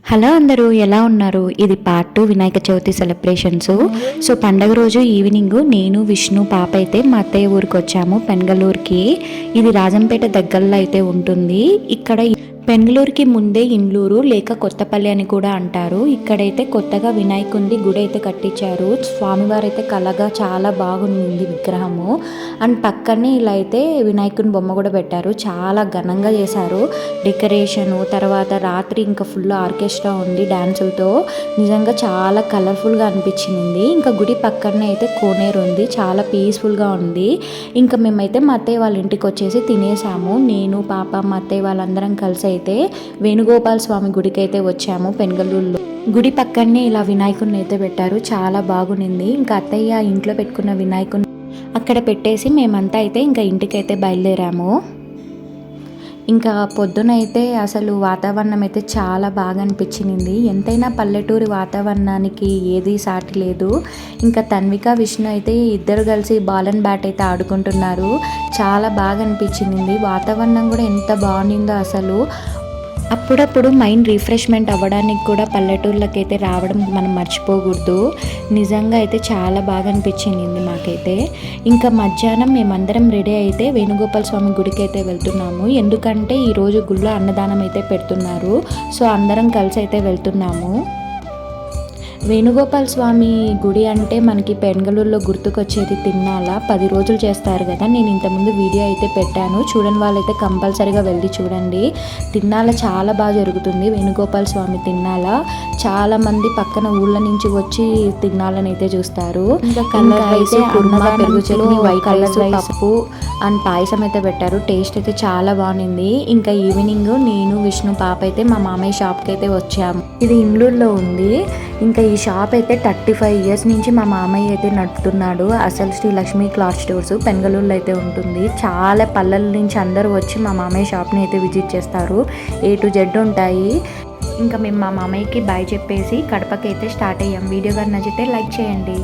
Hello అందరూ ఎలా ఉన్నారు? ఇది part 2 Vinayaka Chavithi celebrations. So పండగ రోజు ఈవినింగ్ నేను విష్ణు పాప అయితే మా అత్తయ్య ఊరికి వచ్చాము, పెనగలూరుకి. ఇది రాజంపేట దగ్గరలో అయితే ఉంటుంది. ఇక్కడ పెనగలూరుకి ముందే ఇండ్లూరు లేక కొత్తపల్లి అని కూడా అంటారు. ఇక్కడైతే కొత్తగా వినాయకుడి గుడి అయితే కట్టించారు. స్వామివారు అయితే కళగా చాలా బాగుంది విగ్రహము. అండ్ పక్కనే ఇలా అయితే వినాయకుని బొమ్మ కూడా పెట్టారు. చాలా ఘనంగా చేశారు డెకరేషను. తర్వాత రాత్రి ఇంకా ఫుల్ ఆర్కెస్ట్రా ఉంది డ్యాన్సులతో. నిజంగా చాలా కలర్ఫుల్గా అనిపించింది. ఇంకా గుడి పక్కనే అయితే కోనేరు ఉంది, చాలా పీస్ఫుల్గా ఉంది. ఇంకా మేమైతే మా అత్తయ్య వాళ్ళ ఇంటికి వచ్చేసి తినేసాము. నేను పాప మా అత్తయ్య వాళ్ళందరం కలిసి అయితే వేణుగోపాల స్వామి గుడికి అయితే వచ్చాము పెనగలూరులో. గుడి పక్కనే ఇలా వినాయకుడిని అయితే పెట్టారు, చాలా బాగుంది. ఇంకా అత్తయ్య ఇంట్లో పెట్టుకున్న వినాయకుడిని అక్కడ పెట్టేసి మేమంతా అయితే ఇంకా ఇంటికైతే బయలుదేరాము. ఇంకా పొద్దునైతే అసలు వాతావరణం అయితే చాలా బాగా అనిపించింది. ఎంతైనా పల్లెటూరి వాతావరణానికి ఏది సాటి లేదు. ఇంకా తన్విక విష్ణు అయితే ఇద్దరు కలిసి బాల్ అండ్ బ్యాట్ అయితే ఆడుకుంటున్నారు. చాలా బాగా అనిపించింది. వాతావరణం కూడా ఎంత బాగుండిందో అసలు. అప్పుడప్పుడు మైండ్ రిఫ్రెష్మెంట్ అవ్వడానికి కూడా పల్లెటూర్లకి అయితే రావడం మనం మర్చిపోకూడదు. నిజంగా అయితే చాలా బాగా అనిపించింది మాకైతే. ఇంకా మధ్యాహ్నం మేమందరం రెడీ అయితే వేణుగోపాల స్వామి గుడికి అయితే వెళ్తున్నాము. ఎందుకంటే ఈరోజు గుళ్ళో అన్నదానం అయితే పెడుతున్నారు. సో అందరం కలిసి అయితే వెళ్తున్నాము. వేణుగోపాల స్వామి గుడి అంటే మనకి పెనగలూరులో గుర్తుకొచ్చేది తిన్నాల. 10 రోజులు చేస్తారు కదా. నేను ఇంతకుముందు వీడియో అయితే పెట్టాను, చూడని వాళ్ళైతే కంపల్సరీగా వెళ్ళి చూడండి. తిన్నాల చాలా బాగా జరుగుతుంది. వేణుగోపాల స్వామి తిన్నాల చాలామంది పక్కన ఊళ్ళ నుంచి వచ్చి తిన్నాలని అయితే చూస్తారు. ఇంకా కలర్ రైస్, కుర్మా, పెరుగు చట్నీ, వైట్ రైస్, పప్పు అండ్ పాయసం అయితే పెట్టారు. టేస్ట్ అయితే చాలా బాగుంది. ఇంకా ఈవినింగ్ నేను విష్ణు పాప అయితే మా మామయ్య షాప్కి అయితే వచ్చాము. ఇది ఇండ్లూరులో ఉంది. ఇంకా ఈ షాప్ అయితే 35 ఇయర్స్ నుంచి మా మామయ్య అయితే నడుపుతున్నాడు. అసలు శ్రీ లక్ష్మీ క్లాత్ స్టోర్స్ పెనగలూరులో అయితే ఉంటుంది. చాలా పల్లెల నుంచి అందరూ వచ్చి మా మామయ్య షాప్ని అయితే విజిట్ చేస్తారు. A to Z ఉంటాయి. ఇంకా మేము మా మామయ్యకి బాయ్ చెప్పేసి కడపకి అయితే స్టార్ట్ అయ్యాం. వీడియో కానీ నచ్చితే లైక్ చేయండి.